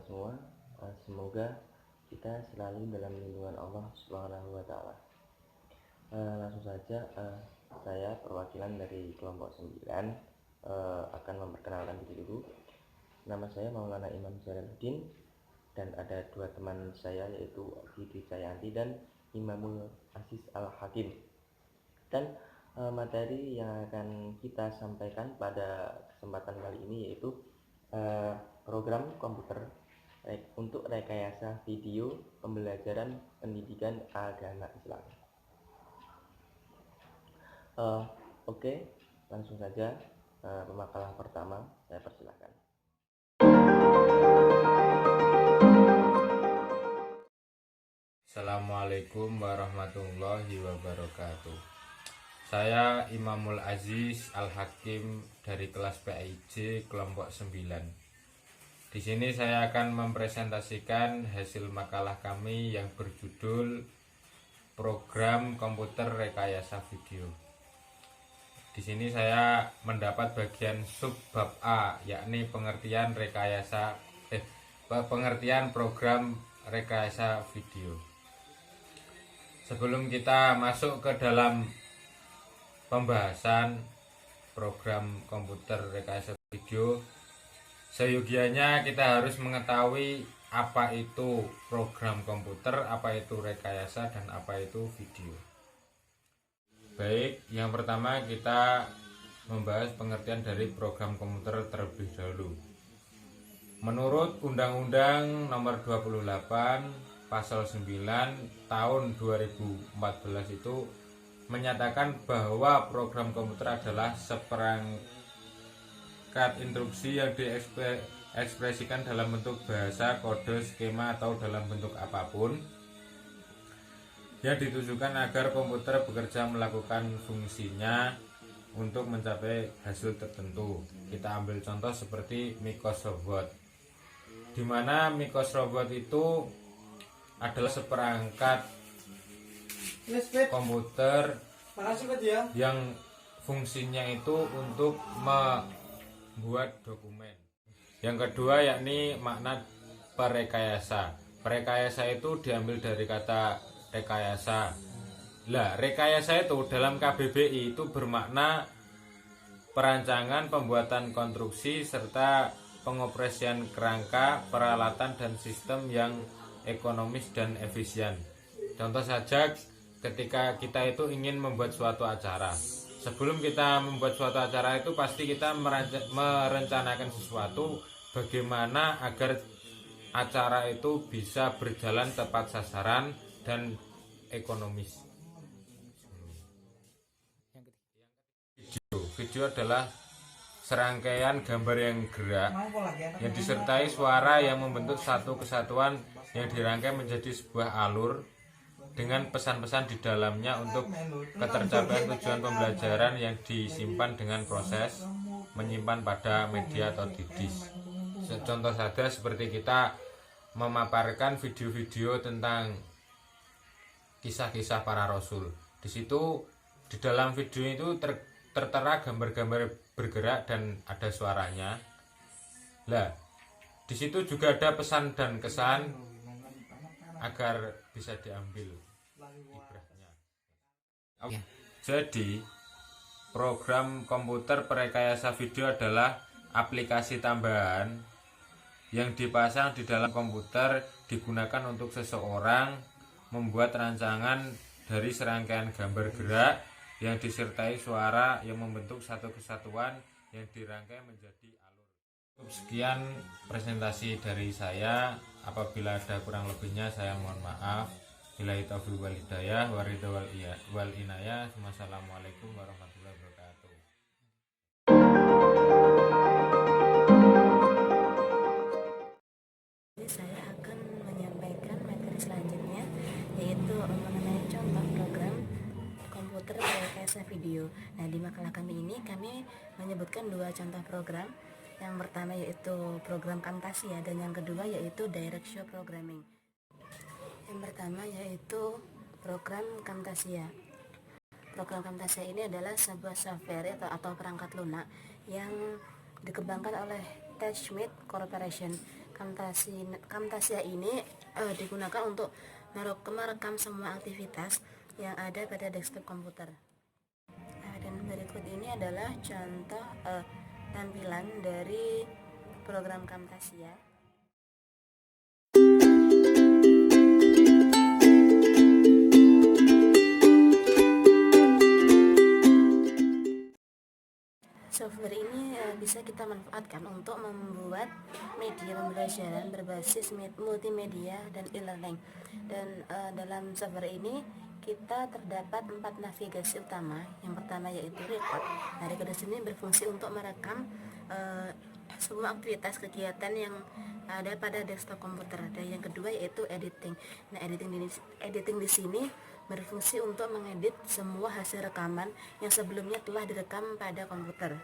semua. Semoga kita selalu dalam lindungan Allah Subhanahu wa taala. Langsung saja, saya perwakilan dari kelompok 9 akan memperkenalkan diri dulu. Nama saya Maulana Imam Jalaluddin dan ada dua teman saya yaitu Didi Cayanti dan Imamul Aziz Al-Hakim. Dan materi yang akan kita sampaikan pada kesempatan kali ini yaitu program komputer untuk rekayasa video pembelajaran pendidikan agama Islam. Oke, langsung saja pemakalan pertama saya persilakan. Assalamualaikum warahmatullahi wabarakatuh. Saya Imamul Aziz Al-Hakim dari kelas PIJ kelompok 9. Di sini saya akan mempresentasikan hasil makalah kami yang berjudul Program Komputer Rekayasa Video. Di sini saya mendapat bagian sub bab A, yakni pengertian program rekayasa video. Sebelum kita masuk ke dalam pembahasan program komputer rekayasa video, seyogianya kita harus mengetahui apa itu program komputer, apa itu rekayasa, dan apa itu video. Baik, yang pertama kita membahas pengertian dari program komputer terlebih dahulu. Menurut Undang-Undang Nomor 28 Pasal 9 Tahun 2014 itu menyatakan bahwa program komputer adalah seperangkat instruksi yang diekspresikan dalam bentuk bahasa, kode, skema, atau dalam bentuk apapun yang ditujukan agar komputer bekerja melakukan fungsinya untuk mencapai hasil tertentu. Kita ambil contoh seperti Microsoft Word, di mana Microsoft Word itu adalah seperangkat komputer yang fungsinya itu untuk membuat dokumen. Yang kedua yakni makna perekayasa. Perekayasa itu diambil dari kata rekayasa. Lah, rekayasa itu dalam KBBI itu bermakna perancangan, pembuatan konstruksi serta pengoperasian kerangka, peralatan dan sistem yang ekonomis dan efisien. Contoh saja ketika kita itu ingin membuat suatu acara. Sebelum kita membuat suatu acara itu pasti kita merencanakan sesuatu bagaimana agar acara itu bisa berjalan tepat sasaran dan ekonomis. Video adalah serangkaian gambar yang gerak yang disertai suara yang membentuk satu kesatuan yang dirangkai menjadi sebuah alur dengan pesan-pesan di dalamnya untuk ketercapaian tujuan pembelajaran yang disimpan dengan proses menyimpan pada media atau di disk. Contoh saja seperti kita memaparkan video-video tentang kisah-kisah para rasul. Di situ di dalam video itu tertera gambar-gambar bergerak dan ada suaranya. Lah, di situ juga ada pesan dan kesan agar bisa diambil ibrahnya. Jadi, program komputer perekayasa video adalah aplikasi tambahan yang dipasang di dalam komputer digunakan untuk seseorang membuat rancangan dari serangkaian gambar gerak yang disertai suara yang membentuk satu kesatuan yang dirangkai menjadi alur. Sekian presentasi dari saya. Apabila ada kurang lebihnya saya mohon maaf. Billahi taufiq wal hidayah wa ridha wal inayah. Wassalamualaikum warahmatullahi wabarakatuh. Saya akan menyampaikan materi selanjutnya, yaitu mengenai contoh program komputer rekayasa video. Nah, di makalah kami ini kami menyebutkan dua contoh program. Yang pertama yaitu program Camtasia dan yang kedua yaitu Direction Programming. Yang pertama yaitu program Camtasia. Program Camtasia ini adalah sebuah software atau perangkat lunak yang dikembangkan oleh Tech Schmidt Corporation. Camtasia ini digunakan untuk merekam semua aktivitas yang ada pada desktop komputer. Dan berikut ini adalah contoh tampilan dari program Camtasia. Software ini bisa kita manfaatkan untuk membuat media pembelajaran berbasis multimedia dan e-learning. Dan dalam software ini kita terdapat 4 navigasi utama. Yang pertama yaitu record. Nah, record di sini berfungsi untuk merekam semua aktivitas kegiatan yang ada pada desktop komputer. Dan yang kedua yaitu editing. Nah, editing di sini berfungsi untuk mengedit semua hasil rekaman yang sebelumnya telah direkam pada komputer.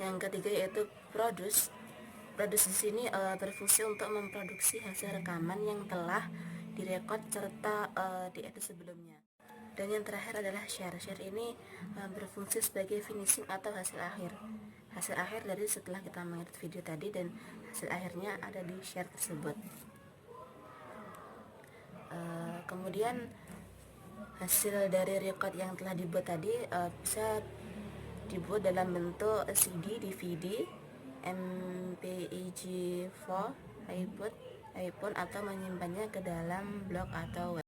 Yang ketiga yaitu produce. Produce di sini berfungsi untuk memproduksi hasil rekaman yang telah direkod serta diedit sebelumnya. Dan yang terakhir adalah share. Share ini berfungsi sebagai finishing atau hasil akhir. Hasil akhir dari setelah kita mengedit video tadi, dan hasil akhirnya ada di share tersebut. Kemudian hasil dari record yang telah dibuat tadi bisa dibuat dalam bentuk CD, DVD, MPEG-4, iPhone atau menyimpannya ke dalam blog atau web.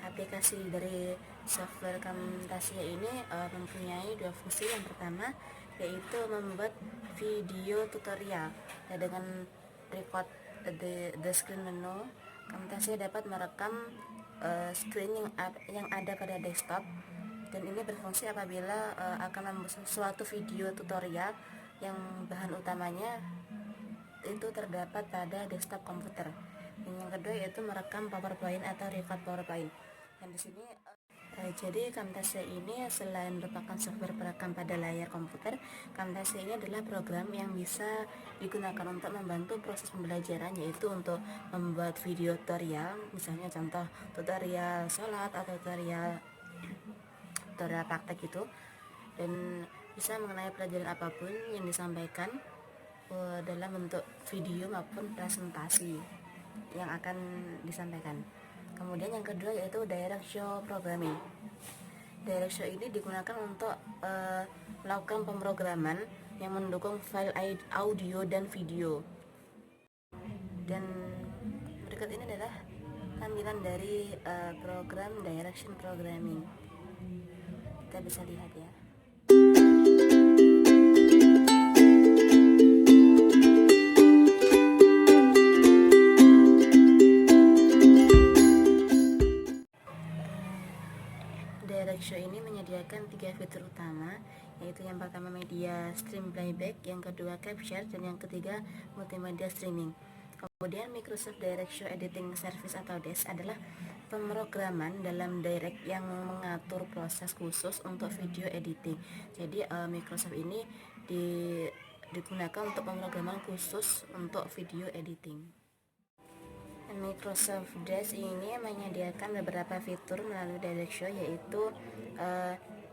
Aplikasi dari software Camtasia ini mempunyai 2 fungsi. Yang pertama yaitu membuat video tutorial. Nah, dengan record the screen menu, Camtasia dapat merekam screen yang ada pada desktop, dan ini berfungsi apabila akan membuat suatu video tutorial yang bahan utamanya itu terdapat pada desktop komputer. Dan yang kedua yaitu merekam PowerPoint atau record PowerPoint. Dan di sini jadi Camtasia ini selain merupakan software perekam pada layar komputer, Camtasia ini adalah program yang bisa digunakan untuk membantu proses pembelajaran, yaitu untuk membuat video tutorial, misalnya contoh tutorial sholat atau tutorial praktek itu, dan bisa mengenai pelajaran apapun yang disampaikan dalam bentuk video maupun presentasi yang akan disampaikan. Kemudian yang kedua yaitu direct show programming. Direct show ini digunakan untuk melakukan pemrograman yang mendukung file audio dan video. Dan berikut ini adalah tampilan dari program direction programming. Kita bisa lihat ya. Direct show ini menyediakan 3 fitur utama, yaitu yang pertama media stream playback, yang kedua capture, dan yang ketiga multimedia streaming. Kemudian Microsoft Direct Show Editing Service atau DES adalah pemrograman dalam Direct yang mengatur proses khusus untuk video editing. Jadi Microsoft ini digunakan untuk pemrograman khusus untuk video editing. Microsoft DES ini menyediakan beberapa fitur melalui Direct Show, yaitu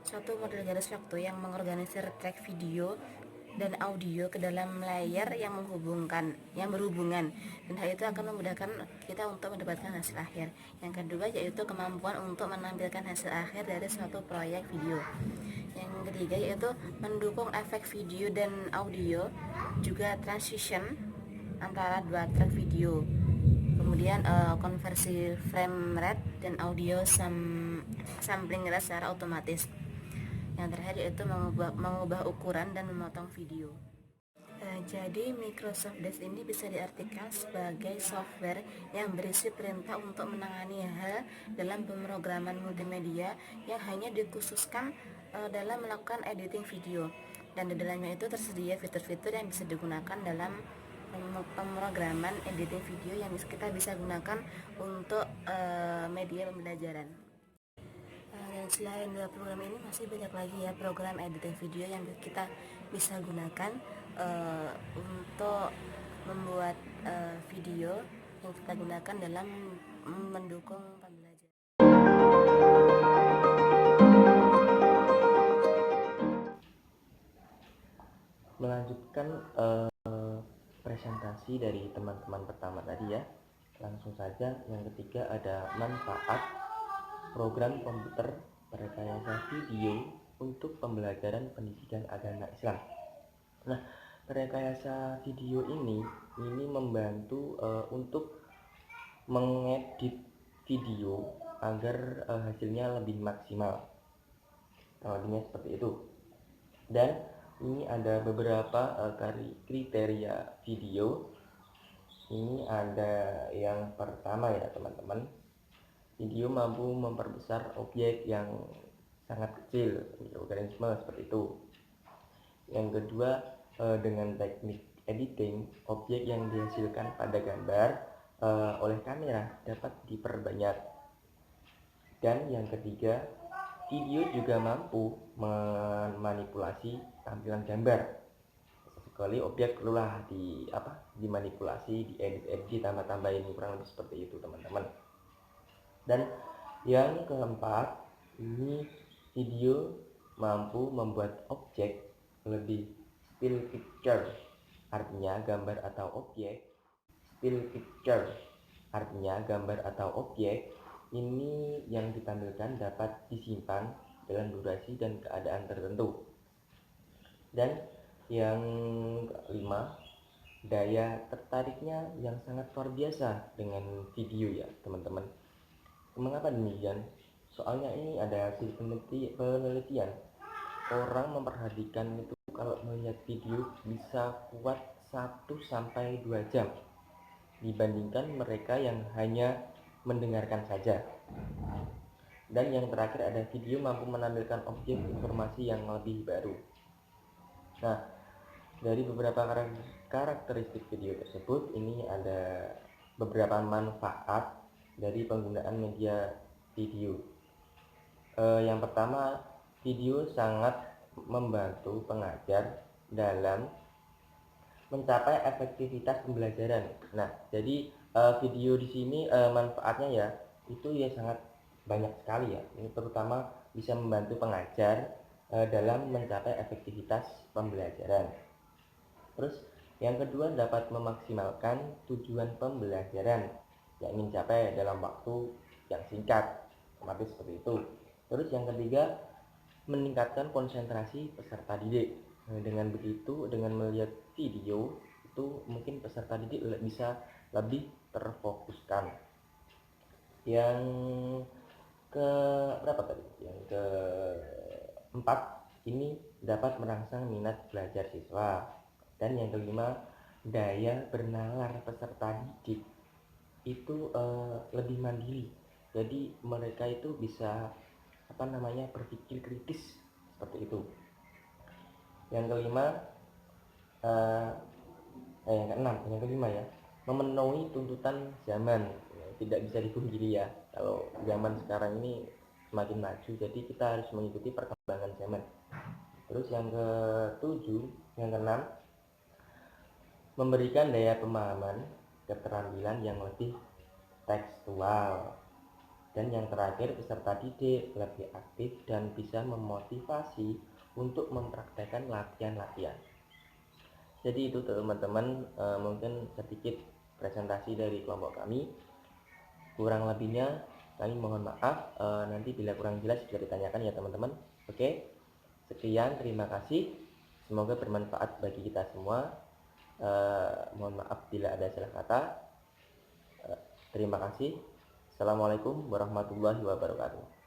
suatu model garis waktu yang mengorganisir track video dan audio ke dalam layar yang berhubungan, dan hal itu akan memudahkan kita untuk mendapatkan hasil akhir. Yang kedua yaitu kemampuan untuk menampilkan hasil akhir dari suatu proyek video. Yang ketiga yaitu mendukung efek video dan audio, juga transition antara 2 track video. Kemudian konversi frame rate dan audio sampling rate secara otomatis. Yang terakhir yaitu mengubah ukuran dan memotong video. Jadi Microsoft DES ini bisa diartikan sebagai software yang berisi perintah untuk menangani hal dalam pemrograman multimedia yang hanya dikhususkan dalam melakukan editing video. Dan di dalamnya itu tersedia fitur-fitur yang bisa digunakan dalam pemrograman editing video yang kita bisa gunakan untuk media pembelajaran. Dan selain program ini masih banyak lagi ya program editing video yang kita bisa gunakan untuk membuat video yang kita gunakan dalam mendukung pembelajaran. Melanjutkan presentasi dari teman-teman pertama tadi ya. Langsung saja, yang ketiga ada manfaat program komputer perekayasa video untuk pembelajaran pendidikan agama Islam. Nah, perekayasa video ini membantu untuk mengedit video agar hasilnya lebih maksimal. Lebihnya seperti itu. Dan ini ada beberapa kriteria video. Ini ada yang pertama ya teman-teman, video mampu memperbesar objek yang sangat kecil, mikroorganisme seperti itu. Yang kedua, dengan teknik editing, objek yang dihasilkan pada gambar oleh kamera dapat diperbanyak. Dan yang ketiga, video juga mampu memanipulasi tampilan gambar. Sekali objek perlulah dimanipulasi, diedit, ditambah-tambahin, kurang lebih seperti itu teman-teman. Dan yang keempat, ini video mampu membuat objek lebih still picture, artinya gambar atau objek. Still picture artinya gambar atau objek ini yang ditampilkan dapat disimpan dalam durasi dan keadaan tertentu. Dan yang kelima, daya tertariknya yang sangat luar biasa dengan video ya teman-teman. Mengapa demikian? Soalnya ini ada hasil penelitian. Orang memperhatikan itu kalau melihat video bisa kuat 1-2 jam dibandingkan mereka yang hanya mendengarkan saja. Dan yang terakhir ada video mampu menampilkan objek informasi yang lebih baru. Nah, dari beberapa karakteristik video tersebut, ini ada beberapa manfaat dari penggunaan media video. Yang pertama, video sangat membantu pengajar dalam mencapai efektivitas pembelajaran. Nah, jadi video di sini manfaatnya ya itu ya sangat banyak sekali ya. Ini terutama bisa membantu pengajar dalam mencapai efektivitas pembelajaran. Terus yang kedua, dapat memaksimalkan tujuan pembelajaran yang ingin dicapai dalam waktu yang singkat, otomatis seperti itu. Terus yang ketiga, meningkatkan konsentrasi peserta didik. Dengan begitu, dengan melihat video itu mungkin peserta didik bisa lebih terfokuskan. Yang ke berapa tadi? Yang keempat, ini dapat merangsang minat belajar siswa. Dan yang kelima, daya bernalar peserta didik itu lebih mandiri. Jadi mereka itu bisa berpikir kritis seperti itu. Yang kelima, yang kelima ya, memenuhi tuntutan zaman. Tidak bisa dipungkiri ya, kalau zaman sekarang ini semakin maju, jadi kita harus mengikuti perkembangan zaman. Terus yang keenam, memberikan daya pemahaman, keterampilan yang lebih tekstual. Dan yang terakhir, peserta didik lebih aktif dan bisa memotivasi untuk mempraktekkan latihan-latihan. Jadi itu teman-teman, mungkin sedikit presentasi dari kelompok kami. Kurang lebihnya kami mohon maaf, nanti bila kurang jelas bisa ditanyakan ya teman-teman. Oke, sekian, terima kasih, semoga bermanfaat bagi kita semua. Mohon maaf bila ada salah kata. Terima kasih. Assalamualaikum warahmatullahi wabarakatuh.